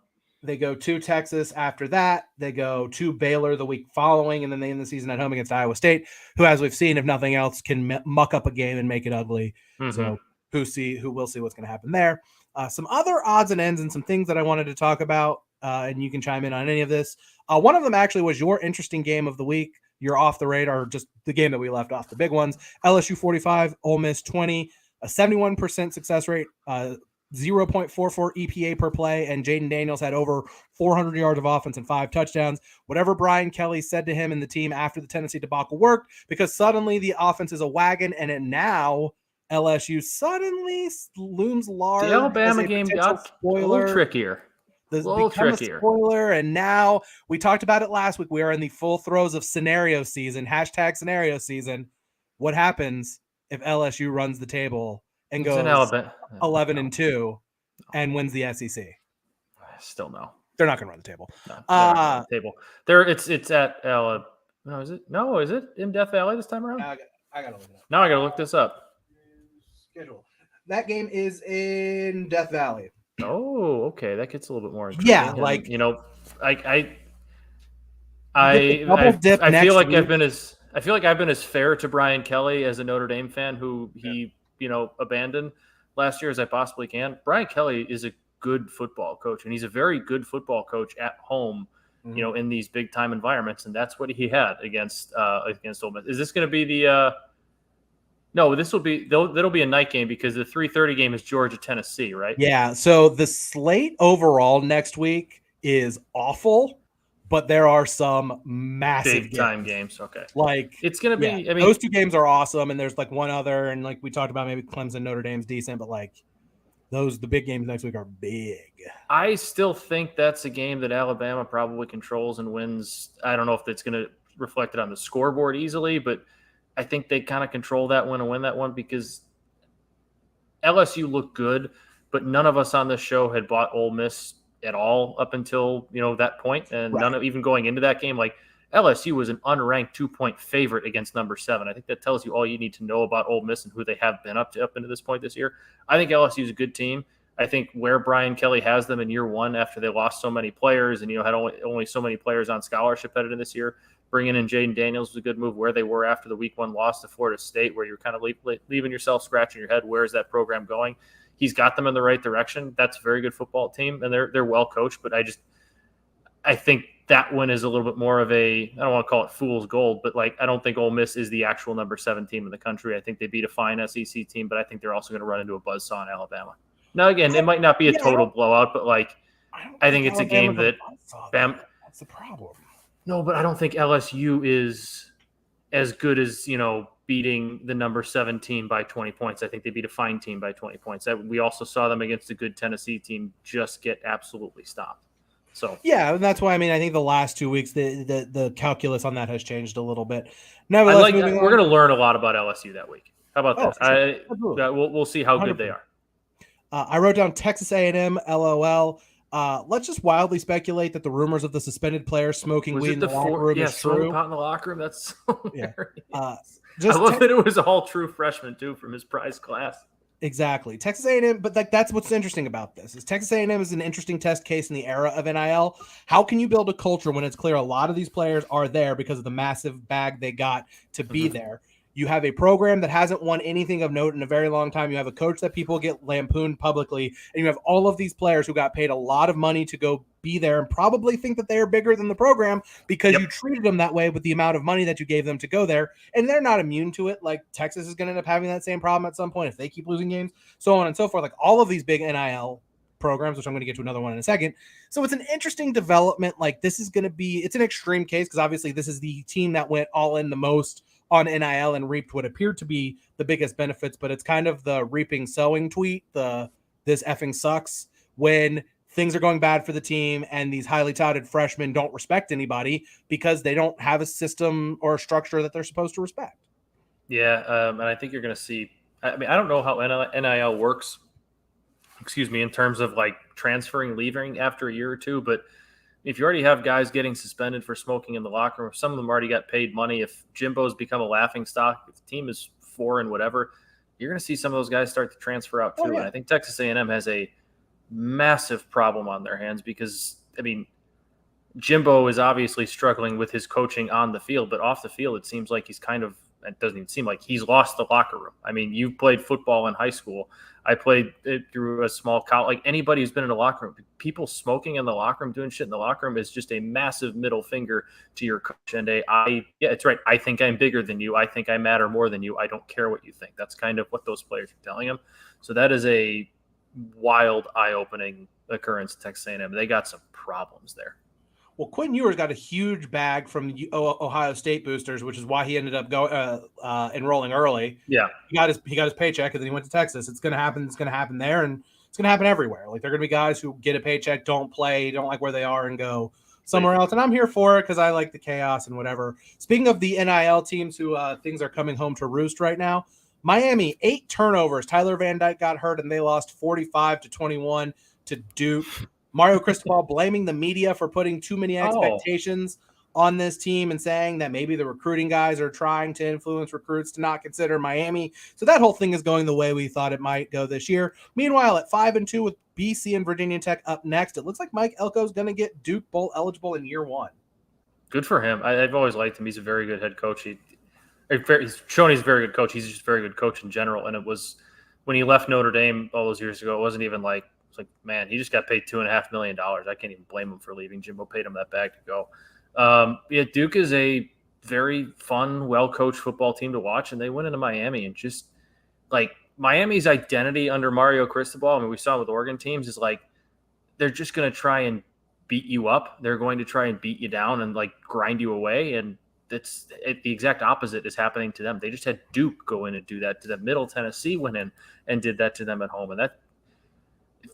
They go to Texas after that. They go to Baylor the week following, and then they end the season at home against Iowa State, who, as we've seen, if nothing else, can muck up a game and make it ugly. So we'll see what's going to happen there. Some other odds and ends and some things that I wanted to talk about, and you can chime in on any of this. One of them actually was your interesting game of the week. you're off the radar, just the game that we left off, the big ones. LSU 45, Ole Miss 20, a 71% success rate, 0.44 EPA per play, and Jaden Daniels had over 400 yards of offense and 5 touchdowns. Whatever Brian Kelly said to him and the team after the Tennessee debacle worked, because suddenly the offense is a wagon, and now LSU suddenly looms large. The Alabama game got a little trickier. A spoiler, and now we talked about it last week. We are in the full throes of scenario season. # scenario season. What happens if LSU runs the table and goes 11-2 and wins the SEC? Still no. They're not going to run the table. No, run the table. It's at no, is it? No, is it in Death Valley this time around? I got to look it up. Now I got to look this up. Schedule. That game is in Death Valley. Oh, okay. That gets a little bit more intriguing. Yeah, and, like I feel like I've been as fair to Brian Kelly as a Notre Dame fan who he abandoned last year as I possibly can. Brian Kelly is a good football coach, and he's a very good football coach at home, in these big time environments, and that's what he had against Ole Miss. Is this going to be the No, that'll be a night game because the 3:30 game is Georgia Tennessee, right? Yeah. So the slate overall next week is awful, but there are some massive big time games. Okay, like it's gonna be. Yeah, those 2 games are awesome, and there's like one other, and like we talked about, maybe Clemson, Notre Dame's decent, but like the big games next week are big. I still think that's a game that Alabama probably controls and wins. I don't know if that's gonna reflect it on the scoreboard easily, but I think they kind of control that one and win that one because LSU looked good, but none of us on this show had bought Ole Miss at all up until that point, and right. None of even going into that game. Like LSU was an unranked 2-point favorite against number 7. I think that tells you all you need to know about Ole Miss and who they have been up into this point this year. I think LSU is a good team. I think where Brian Kelly has them in year one after they lost so many players and had only so many players on scholarship headed in this year. Bringing in Jaden Daniels was a good move. Where they were after the week 1 loss to Florida State, where you're kind of leaving yourself scratching your head, where is that program going? He's got them in the right direction. That's a very good football team, and they're well coached. But I think that one is a little bit more of I don't want to call it fool's gold, but I don't think Ole Miss is the actual number 7 team in the country. I think they beat a fine SEC team, but I think they're also going to run into a buzzsaw in Alabama. Now, again, it might not be a total blowout, but I think it's a game that that's the problem. No, but I don't think LSU is as good as, beating the number 7 team by 20 points. I think they beat a fine team by 20 points. We also saw them against a good Tennessee team just get absolutely stopped. So yeah, and that's why I think the last 2 weeks the calculus on that has changed a little bit. We're going to learn a lot about LSU that week. How about that? Sure. We'll see how 100%. Good they are. I wrote down Texas A&M, LOL. Let's just wildly speculate that the rumors of the suspended players smoking weed in the locker room is true. Pot in the locker room. That's so hilarious. I love that it was all true freshmen too from his prize class. Exactly. Texas A&M, but that's what's interesting about this is Texas A&M is an interesting test case in the era of NIL. How can you build a culture when it's clear a lot of these players are there because of the massive bag they got to be there? You have a program that hasn't won anything of note in a very long time. You have a coach that people get lampooned publicly, and you have all of these players who got paid a lot of money to go be there and probably think that they are bigger than the program because you treated them that way with the amount of money that you gave them to go there, and they're not immune to it. Like Texas is going to end up having that same problem at some point if they keep losing games, so on and so forth. Like all of these big NIL programs, which I'm going to get to another one in a second. So it's an interesting development. Like this is going to be, it's an extreme case because obviously this is the team that went all in the most on NIL and reaped what appeared to be the biggest benefits, but it's kind of the reaping sowing tweet, this effing sucks when things are going bad for the team and these highly touted freshmen don't respect anybody because they don't have a system or a structure that they're supposed to respect. Yeah, and I think you're going to see, I don't know how NIL works, in terms of transferring, leaving after a year or two, but if you already have guys getting suspended for smoking in the locker room, some of them already got paid money. If Jimbo's become a laughing stock, if the team is 4 and whatever, you're going to see some of those guys start to transfer out too. Oh, yeah. And I think Texas A&M has a massive problem on their hands because, Jimbo is obviously struggling with his coaching on the field, but off the field, it seems like he's kind of it doesn't even seem like he's lost the locker room. I mean, you played football in high school. I played it through a small college. Like anybody who's been in a locker room, people smoking in the locker room, doing shit in the locker room is just a massive middle finger to your coach. And yeah, it's right. I think I'm bigger than you. I think I matter more than you. I don't care what you think. That's kind of what those players are telling him. So that is a wild, eye-opening occurrence at Texas A&M. They got some problems there. Well, Quinn Ewers got a huge bag from the Ohio State boosters, which is why he ended up enrolling early. Yeah, he got his paycheck, and then he went to Texas. It's going to happen. It's going to happen there, and it's going to happen everywhere. Like, there are going to be guys who get a paycheck, don't play, don't like where they are, and go somewhere else. And I'm here for it because I like the chaos and whatever. Speaking of the NIL teams who things are coming home to roost right now, Miami, 8 turnovers. Tyler Van Dyke got hurt, and they lost 45-21 to Duke. Mario Cristobal blaming the media for putting too many expectations on this team and saying that maybe the recruiting guys are trying to influence recruits to not consider Miami. So that whole thing is going the way we thought it might go this year. Meanwhile, at 5-2 with BC and Virginia Tech up next, it looks like Mike Elko's going to get Duke Bowl eligible in year 1. Good for him. I've always liked him. He's a very good head coach. He's shown he's a very good coach. He's just a very good coach in general. And it was when he left Notre Dame all those years ago, it wasn't even like, like, man, he just got paid $2.5 million. I can't even blame him for leaving. Jimbo paid him that bag to go. Yeah, Duke is a very fun, well-coached football team to watch, and they went into Miami and just like Miami's identity under Mario Cristobal. I mean, we saw with Oregon teams is like they're just going to try and beat you up. They're going to try and beat you down and like grind you away. And that's the exact opposite is happening to them. They just had Duke go in and do that to them. Middle Tennessee went in and did that to them at home, and that.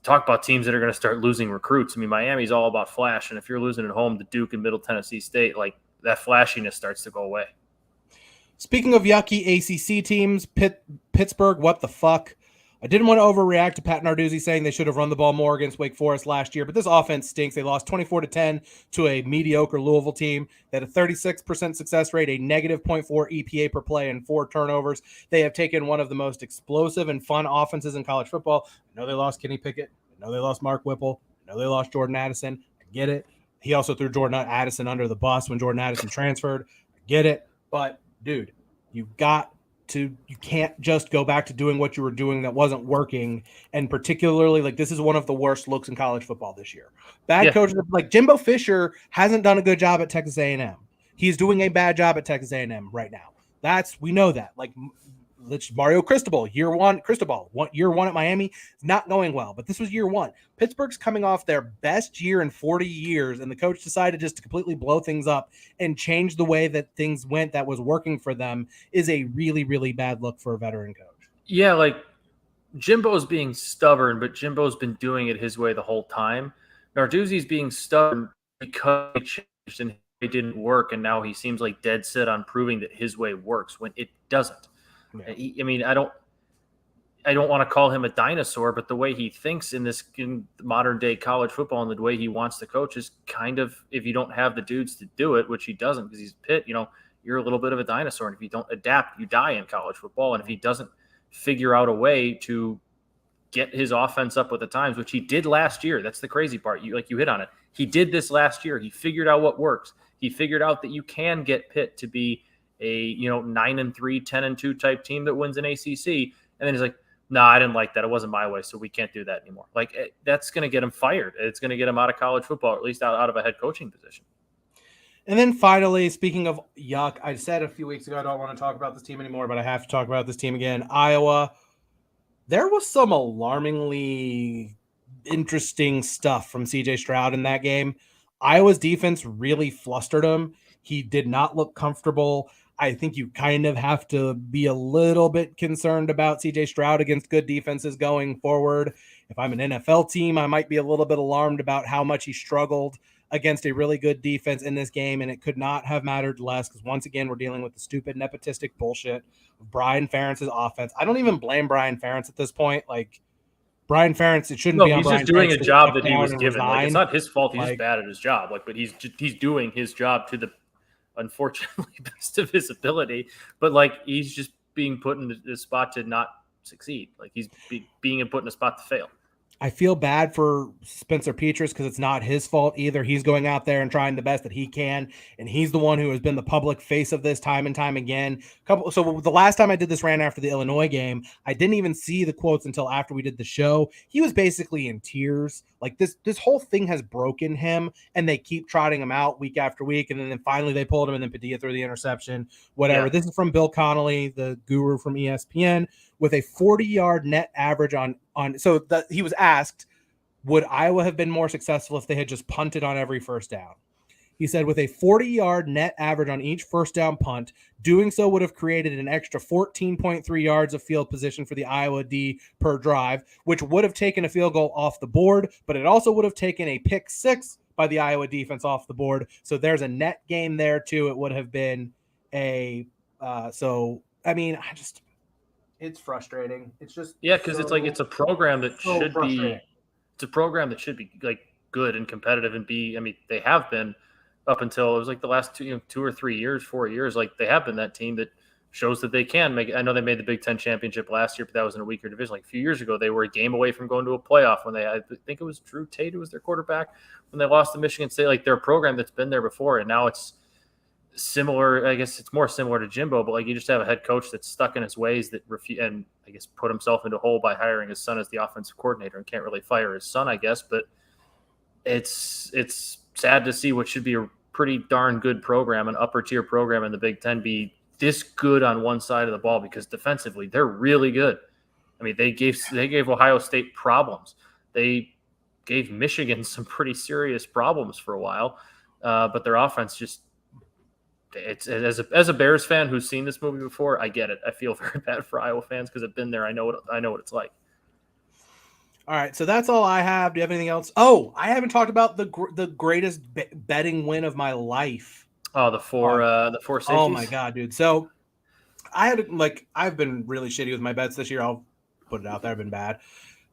Talk about teams that are going to start losing recruits. I mean, Miami's all about flash, and if you're losing at home to Duke and Middle Tennessee State, like that flashiness starts to go away. Speaking of yucky ACC teams, Pittsburgh, what the fuck? I didn't want to overreact to Pat Narduzzi saying they should have run the ball more against Wake Forest last year, but this offense stinks. They lost 24-10 to a mediocre Louisville team. They had a 36% success rate, a negative 0.4 EPA per play, and 4 turnovers. They have taken one of the most explosive and fun offenses in college football. I know they lost Kenny Pickett. I know they lost Mark Whipple. I know they lost Jordan Addison. I get it. He also threw Jordan Addison under the bus when Jordan Addison transferred. I get it. But, dude, you can't just go back to doing what you were doing that wasn't working. And particularly, like, this is one of the worst looks in college football this year. Bad coaches, like Jimbo Fisher hasn't done a good job at Texas A&M. He's doing a bad job at Texas A&M right now. We know that. Like, Mario Cristobal, year 1 at Miami, is not going well, but this was year 1. Pittsburgh's coming off their best year in 40 years, and the coach decided just to completely blow things up and change the way that things went that was working for them is a really, really bad look for a veteran coach. Yeah, like Jimbo's being stubborn, but Jimbo's been doing it his way the whole time. Narduzzi's being stubborn because it changed and it didn't work, and now he seems like dead set on proving that his way works when it doesn't. Yeah. I mean, I don't want to call him a dinosaur, but the way he thinks in modern day college football and the way he wants to coach is kind of, if you don't have the dudes to do it, which he doesn't because he's Pitt, you're a little bit of a dinosaur. And if you don't adapt, you die in college football. And if he doesn't figure out a way to get his offense up with the times, which he did last year, that's the crazy part. You hit on it. He did this last year. He figured out what works. He figured out that you can get Pitt to be a 9-3, 10-2 type team that wins an ACC, and then he's like, "No, I didn't like that. It wasn't my way, so we can't do that anymore." Like that's going to get him fired. It's going to get him out of college football, or at least out of a head coaching position. And then finally, speaking of yuck, I said a few weeks ago I don't want to talk about this team anymore, but I have to talk about this team again. Iowa. There was some alarmingly interesting stuff from CJ Stroud in that game. Iowa's defense really flustered him. He did not look comfortable. I think you kind of have to be a little bit concerned about CJ Stroud against good defenses going forward. If I'm an NFL team, I might be a little bit alarmed about how much he struggled against a really good defense in this game, and it could not have mattered less because, once again, we're dealing with the stupid nepotistic bullshit of Brian Ferentz's offense. I don't even blame Brian Ferentz at this point. Like, Brian Ferentz, it shouldn't be on Brian Ferentz. He's just doing a job that he was given. Like, it's not his fault. He's like, just bad at his job. Like, but he's doing his job to the unfortunately best of his ability. But like, he's just being put in the spot to not succeed. Like, he's being put in a spot to fail. I feel bad for Spencer Petras because it's not his fault either. He's going out there and trying the best that he can, and he's the one who has been the public face of this time and time again. So the last time I did this rant after the Illinois game, I didn't even see the quotes until after we did the show. He was basically in tears. Like this whole thing has broken him, and they keep trotting him out week after week, and then finally they pulled him, and then Padilla threw the interception. Whatever. Yeah. This is from Bill Connolly, the guru from ESPN. With a 40-yard net average he was asked, would Iowa have been more successful if they had just punted on every first down? He said, with a 40-yard net average on each first down punt, doing so would have created an extra 14.3 yards of field position for the Iowa D per drive, which would have taken a field goal off the board, but it also would have taken a pick six by the Iowa defense off the board. So there's a net gain there too. It would have been it's frustrating. It's just because it's a program that should be like good and competitive and be. I mean, they have been up until it was like the last 2 or 3 years, 4 years. Like they have been that team that shows that they can make. I know they made the Big Ten championship last year, but that was in a weaker division. Like a few years ago, they were a game away from going to a playoff when I think it was Drew Tate who was their quarterback when they lost to Michigan State. Like they're a program that's been there before, and now it's similar. I guess it's more similar to Jimbo, but like you just have a head coach that's stuck in his ways that and I guess put himself into a hole by hiring his son as the offensive coordinator and can't really fire his son, I guess. But it's sad to see what should be a pretty darn good program, an upper tier program in the Big Ten, be this good on one side of the ball, because defensively they're really good. I mean, they gave Ohio State problems. They gave Michigan some pretty serious problems for a while, but their offense just. It's as a Bears fan who's seen this movie before, I get it. I feel very bad for Iowa fans because I've been there. I know what it's like. All right, so that's all I have. Do you have anything else? Oh, I haven't talked about the greatest betting win of my life. Oh, the four safeties. Oh my god, dude! So I've been really shitty with my bets this year. I'll put it out there. I've been bad.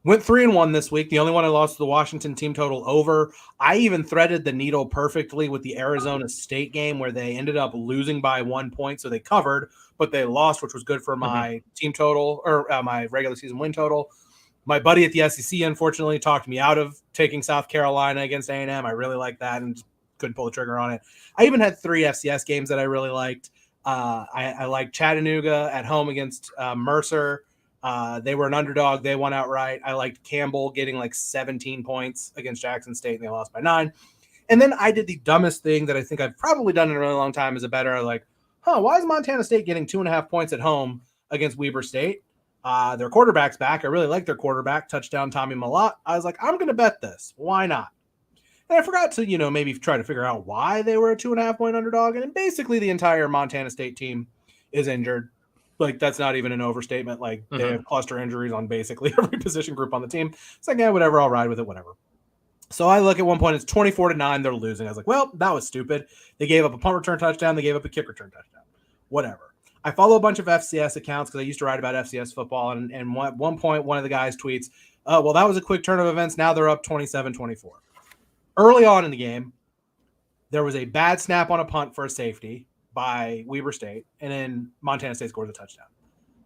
Went 3-1 this week. The only one I lost to the Washington team total over. I even threaded the needle perfectly with the Arizona State game where they ended up losing by 1 point. So they covered, but they lost, which was good for my team total or my regular season win total. My buddy at the SEC, unfortunately, talked me out of taking South Carolina against A&M. I really liked that and couldn't pull the trigger on it. I even had 3 FCS games that I really liked. I liked Chattanooga at home against Mercer. They were an underdog. They won outright. I liked Campbell getting like 17 points against Jackson State, and they lost by 9. And then I did the dumbest thing that I think I've probably done in a really long time as a bettor. Like, why is Montana State getting 2.5 points at home against Weber State? Their quarterback's back. I really like their quarterback. Touchdown Tommy Malott. I was like, I'm going to bet this. Why not? And I forgot to, maybe try to figure out why they were a 2.5 point underdog. And basically the entire Montana State team is injured. Like, that's not even an overstatement. Like, they have cluster injuries on basically every position group on the team. It's like, yeah, whatever. I'll ride with it, whatever. So I look at one point, it's 24-9. They're losing. I was like, well, that was stupid. They gave up a punt return touchdown. They gave up a kick return touchdown. Whatever. I follow a bunch of FCS accounts because I used to write about FCS football. And at one point, one of the guys tweets, well, that was a quick turn of events. Now they're up 27-24. Early on in the game, there was a bad snap on a punt for a safety by Weber State, and then Montana State scores a touchdown.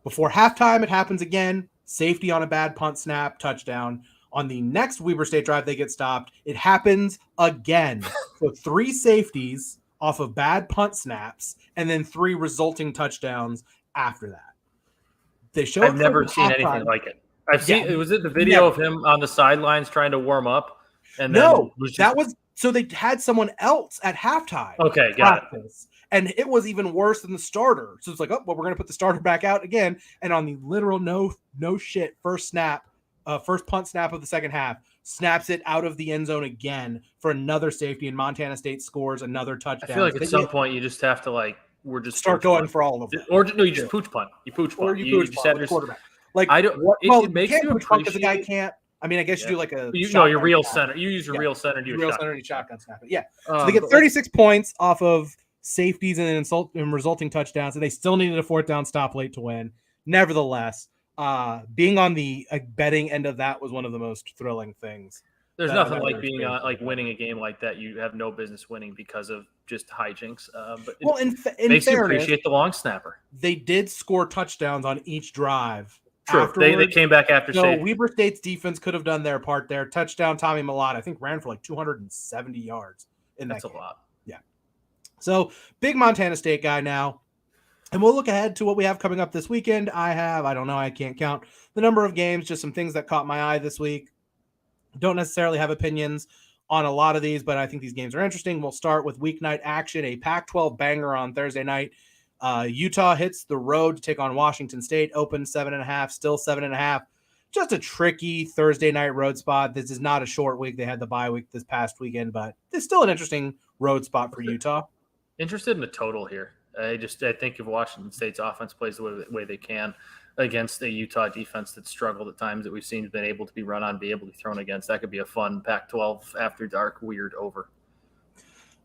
Before halftime, it happens again. Safety on a bad punt snap, touchdown. On the next Weber State drive, they get stopped. It happens again. So 3 safeties off of bad punt snaps, and then 3 resulting touchdowns after that. They show. I've never seen anything like it. I've seen. Was it the video of him on the sidelines trying to warm up? And so they had someone else at halftime. Okay, got it. And it was even worse than the starter. So it's like, we're going to put the starter back out again. And on the literal no shit first punt snap of the second half, snaps it out of the end zone again for another safety, and Montana State scores another touchdown. I feel like at some point you just have to start going for all of them. Or no, you just pooch punt. You pooch punt. Or you pooch punt with quarterback. Like, I don't. It makes you appreciate because the guy can't. I mean, I guess you do like a. Your real center. You use your real center. And real center and shotgun snap it. Yeah. So they get 36 points off of safeties and resulting touchdowns, and they still needed a 4th down stop late to win. Nevertheless, being on the betting end of that was one of the most thrilling things. There's nothing like being winning a game like that. You have no business winning because of just hijinks. But in makes fairness, you appreciate the long snapper. They did score touchdowns on each drive True. They afterwards. came back after So State. Weber State's defense could have done their part there. Touchdown, Tommy Millard, I think, ran for like 270 yards in that That's game. a lot. Yeah. So big Montana State guy now. And we'll look ahead to what we have coming up this weekend. I don't know, I can't count the number of games, just some things that caught my eye this week. Don't necessarily have opinions on a lot of these, but I think these games are interesting. We'll start with weeknight action, a Pac-12 banger on Thursday night. Utah hits the road to take on Washington State, open 7.5, still 7.5. Just a tricky Thursday night road spot. This is not a short week. They had the bye week this past weekend, but it's still an interesting road spot for Utah. Interested in the total here. I think if Washington State's offense plays the way they can against a Utah defense that struggled at times that we've seen been able to be run on, be able to be thrown against, that could be a fun Pac-12 after dark weird over.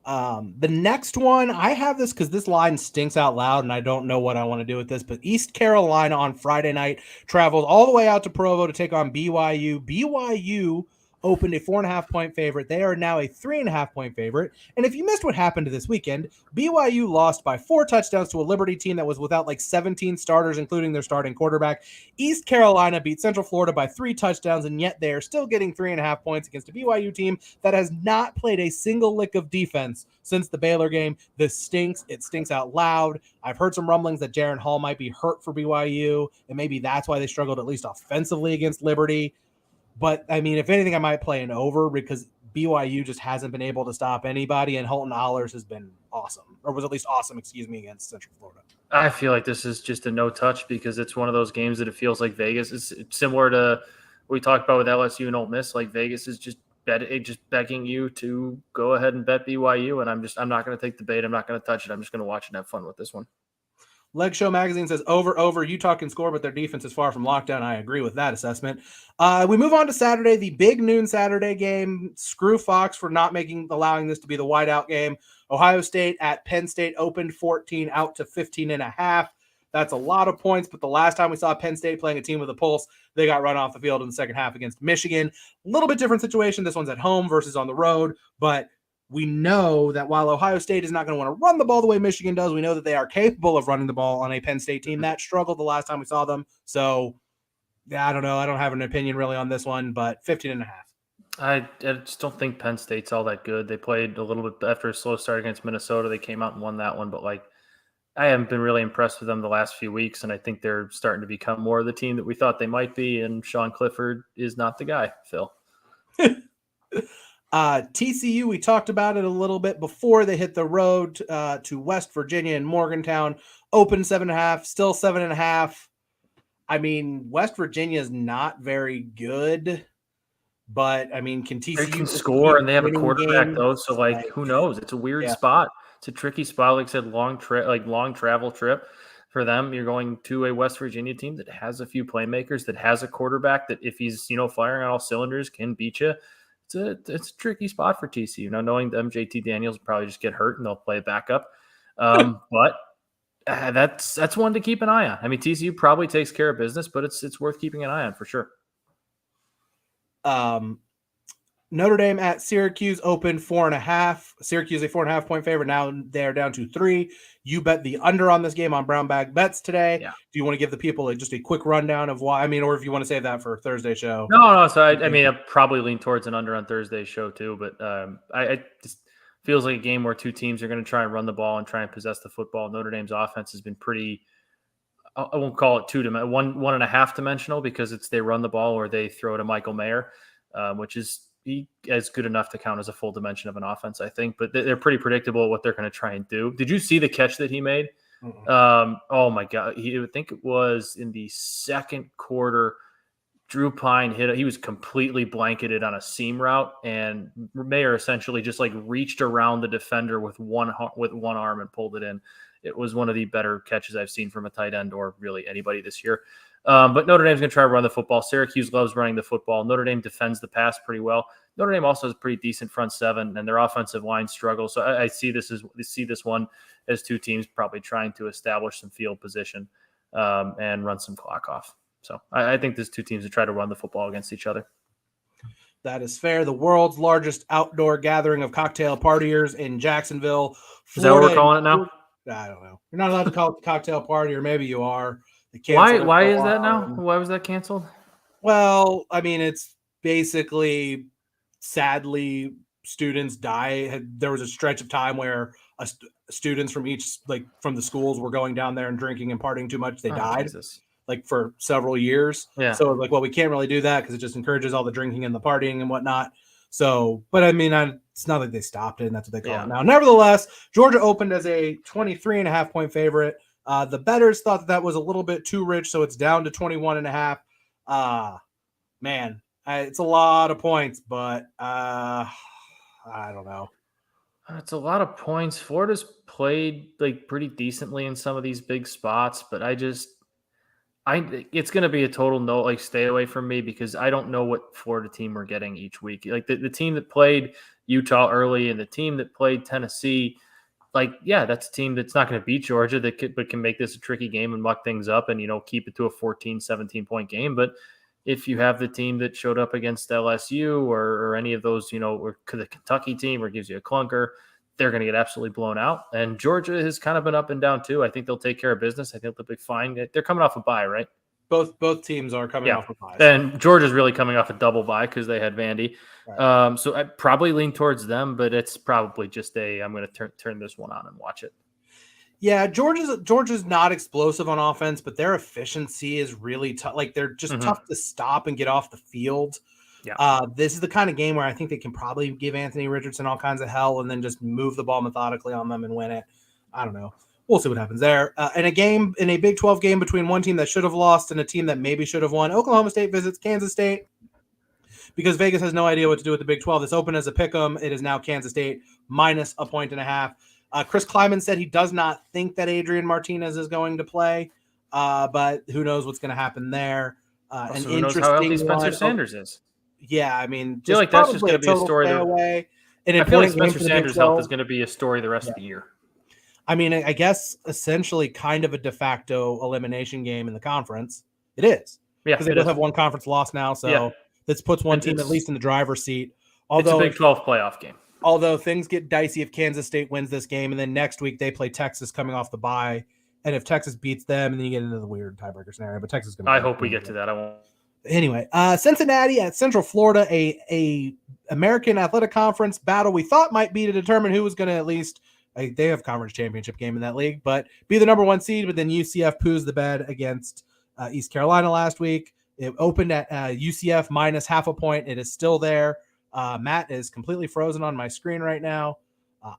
The next one, I have this because this line stinks out loud and I don't know what I want to do with this, but East Carolina on Friday night travels all the way out to Provo to take on BYU. BYU opened a 4.5-point favorite. They are now a 3.5-point favorite. And if you missed what happened to this weekend, BYU lost by 4 touchdowns to a Liberty team that was without like 17 starters, including their starting quarterback. East Carolina beat Central Florida by 3 touchdowns, and yet they are still getting 3.5 points against a BYU team that has not played a single lick of defense since the Baylor game. This stinks. It stinks out loud. I've heard some rumblings that Jaron Hall might be hurt for BYU, and maybe that's why they struggled at least offensively against Liberty. But, I mean, if anything, I might play an over because BYU just hasn't been able to stop anybody, and Holton Ahlers has been awesome, or was at least awesome, against Central Florida. I feel like this is just a no-touch because it's one of those games that it feels like Vegas is similar to what we talked about with LSU and Ole Miss. Like Vegas is just begging you to go ahead and bet BYU, and I'm not going to take the bait. I'm not going to touch it. I'm just going to watch and have fun with this one. Leg Show Magazine says over. Utah can score, but their defense is far from lockdown. I agree with that assessment. We move on to Saturday, the big noon Saturday game. Screw Fox for not allowing this to be the whiteout game. Ohio State at Penn State opened 14 out to 15.5. That's a lot of points, but the last time we saw Penn State playing a team with a pulse, they got run off the field in the second half against Michigan. A little bit different situation. This one's at home versus on the road, but we know that while Ohio State is not going to want to run the ball the way Michigan does, we know that they are capable of running the ball on a Penn State team that struggled the last time we saw them. So, yeah, I don't know. I don't have an opinion really on this one, but 15.5. I just don't think Penn State's all that good. They played a little bit after a slow start against Minnesota. They came out and won that one, but I haven't been really impressed with them the last few weeks, and I think they're starting to become more of the team that we thought they might be, and Sean Clifford is not the guy, Phil. TCU, we talked about it a little bit before they hit the road to West Virginia and Morgantown. Open 7.5, still 7.5. I mean, West Virginia is not very good, but I mean, can TCU they can score and they have a quarterback games? Though? So who knows? It's a weird spot. It's a tricky spot. Like I said, long travel trip for them. You're going to a West Virginia team that has a few playmakers, that has a quarterback that if he's firing on all cylinders can beat you. It's a tricky spot for TCU. Now, knowing that MJT Daniels will probably just get hurt and they'll play backup. But that's one to keep an eye on. I mean, TCU probably takes care of business, but it's worth keeping an eye on for sure. Notre Dame at Syracuse open 4.5. Syracuse a 4.5-point favorite. Now they're down to 3. You bet the under on this game on Brown Bag Bets today. Yeah. Do you want to give the people just a quick rundown of why? I mean, or if you want to save that for Thursday's show. No. So I mean, I probably lean towards an under on Thursday's show too. But I just feels like a game where two teams are going to try and run the ball and try and possess the football. Notre Dame's offense has been pretty. I won't call it one and a half dimensional because they run the ball or they throw to Michael Mayer, which is as good enough to count as a full dimension of an offense, I think. But they're pretty predictable at what they're going to try and do. Did you see the catch that he made? Oh my God. I think it was in the second quarter. Drew Pine he was completely blanketed on a seam route, and Mayer essentially just reached around the defender with one arm and pulled it in. It was one of the better catches I've seen from a tight end or really anybody this year. But Notre Dame's going to try to run the football. Syracuse loves running the football. Notre Dame defends the pass pretty well. Notre Dame also has a pretty decent front seven, and their offensive line struggles. So I see this one as two teams probably trying to establish some field position and run some clock off. So I think there's two teams that try to run the football against each other. That is fair. The world's largest outdoor gathering of cocktail partiers in Jacksonville, Florida. Is that what we're calling it now? I don't know. You're not allowed to call it the cocktail party, or maybe you are. They canceled Why it for a is that while, now? Why was that canceled? well, I mean, it's basically, sadly, students die. There was a stretch of time where students from from the schools were going down there and drinking and partying too much. They Oh, died Jesus. like for several years. Yeah. So like, well, we can't really do that because it just encourages all the drinking and the partying and whatnot. So, but I mean, it's not like they stopped it, and that's what they call it now. Nevertheless, Georgia opened as a 23.5-point favorite. The bettors thought that was a little bit too rich, so it's down to 21.5. Man, it's a lot of points, but I don't know. It's a lot of points. Florida's played like pretty decently in some of these big spots, but it's going to be a total no, like stay away from me because I don't know what Florida team we're getting each week. Like the team that played Utah early and the team that played Tennessee, like, yeah, that's a team that's not going to beat Georgia but can make this a tricky game and muck things up and, keep it to a 14, 17-point game. But if you have the team that showed up against LSU or any of those, or the Kentucky team or gives you a clunker, they're going to get absolutely blown out. And Georgia has kind of been up and down too. I think they'll take care of business. I think they'll be fine. They're coming off a bye, right? Both teams are coming off of buys. And Georgia's really coming off a double bye because they had Vandy. Right. So I probably lean towards them, but it's probably just I'm going to turn this one on and watch it. Yeah, Georgia's not explosive on offense, but their efficiency is really tough. Like they're just tough to stop and get off the field. Yeah. This is the kind of game where I think they can probably give Anthony Richardson all kinds of hell and then just move the ball methodically on them and win it. I don't know. We'll see what happens there. In a Big 12 game between one team that should have lost and a team that maybe should have won, Oklahoma State visits Kansas State because Vegas has no idea what to do with the Big 12. This opened as a pick'em. It is now Kansas State minus a 1.5. Chris Kleiman said he does not think that Adrian Martinez is going to play, but who knows what's going to happen there. Also, who knows how healthy Spencer Sanders is? Yeah, I mean, I feel like that's just going to be a story. I feel like Spencer Sanders' health is going to be a story the rest of the year. I mean, I guess essentially kind of a de facto elimination game in the conference. It is. Yeah, because they both have one conference loss now, so this puts one team at least in the driver's seat. Although it's a Big 12 playoff game. Although things get dicey if Kansas State wins this game, and then next week they play Texas coming off the bye. And if Texas beats them, and then you get into the weird tiebreaker scenario. But Texas is going to. I hope we get to that. I won't. Anyway, Cincinnati at Central Florida, a American Athletic Conference battle we thought might be to determine who was going to at least they have conference championship game in that league, but be the number one seed. But then UCF poos the bed against East Carolina last week. It opened at UCF minus half a point. It is still there. Matt is completely frozen on my screen right now.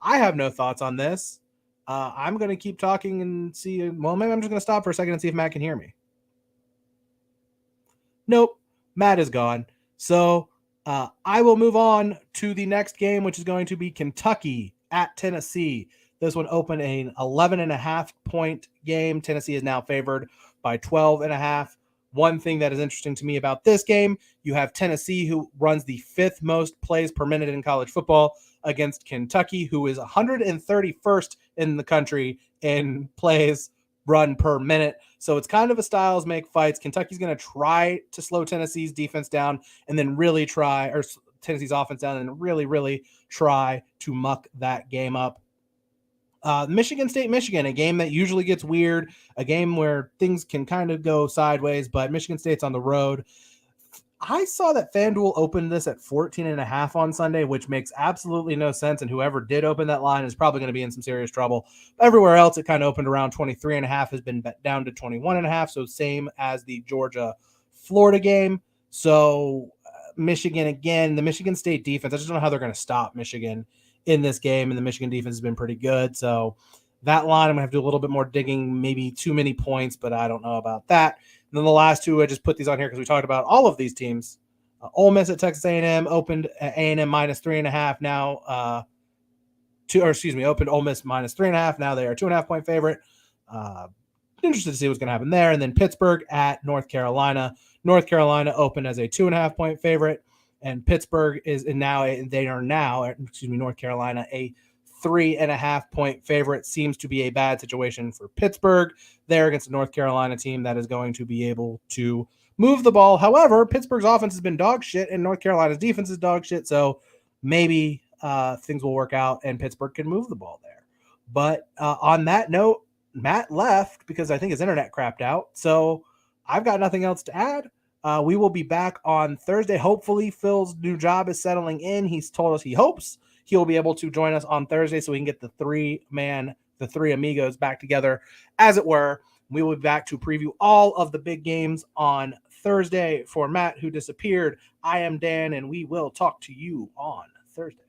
I have no thoughts on this. I'm going to keep talking and see. Well, maybe I'm just going to stop for a second and see if Matt can hear me. Nope, Matt is gone. So I will move on to the next game, which is going to be Kentucky at Tennessee. This one opened an 11.5-point game. Tennessee is now favored by 12.5. One thing that is interesting to me about this game, you have Tennessee, who runs the 5th most plays per minute in college football, against Kentucky, who is 131st in the country in plays run per minute. So it's kind of a styles make fights. Kentucky's going to try to slow Tennessee's defense down and then really try, or Tennessee's offense down and really, really try to muck that game up. Michigan State, Michigan, a game that usually gets weird, a game where things can kind of go sideways, but Michigan State's on the road. I saw that FanDuel opened this at 14.5 on Sunday, which makes absolutely no sense. And whoever did open that line is probably going to be in some serious trouble. Everywhere else, it kind of opened around 23.5, has been down to 21.5. So same as the Georgia-Florida game. So Michigan, again, the Michigan State defense, I just don't know how they're going to stop Michigan in this game. And the Michigan defense has been pretty good. So that line, I'm going to have to do a little bit more digging, maybe too many points, but I don't know about that. And then the last two, I just put these on here because we talked about all of these teams. Ole Miss at Texas A&M opened at A&M minus 3.5. Now, opened Ole Miss minus 3.5. Now they are 2.5-point favorite. Interested to see what's going to happen there. And then Pittsburgh at North Carolina. North Carolina opened as a 2.5-point favorite, and Pittsburgh is now North Carolina a 3.5-point favorite. Seems to be a bad situation for Pittsburgh there against a North Carolina team that is going to be able to move the ball. However, Pittsburgh's offense has been dog shit and North Carolina's defense is dog shit. So maybe things will work out and Pittsburgh can move the ball there. But on that note, Matt left because I think his internet crapped out. So I've got nothing else to add. We will be back on Thursday. Hopefully, Phil's new job is settling in. He's told us he hopes he'll be able to join us on Thursday so we can get the three amigos back together, as it were. We will be back to preview all of the big games on Thursday. For Matt, who disappeared, I am Dan, and we will talk to you on Thursday.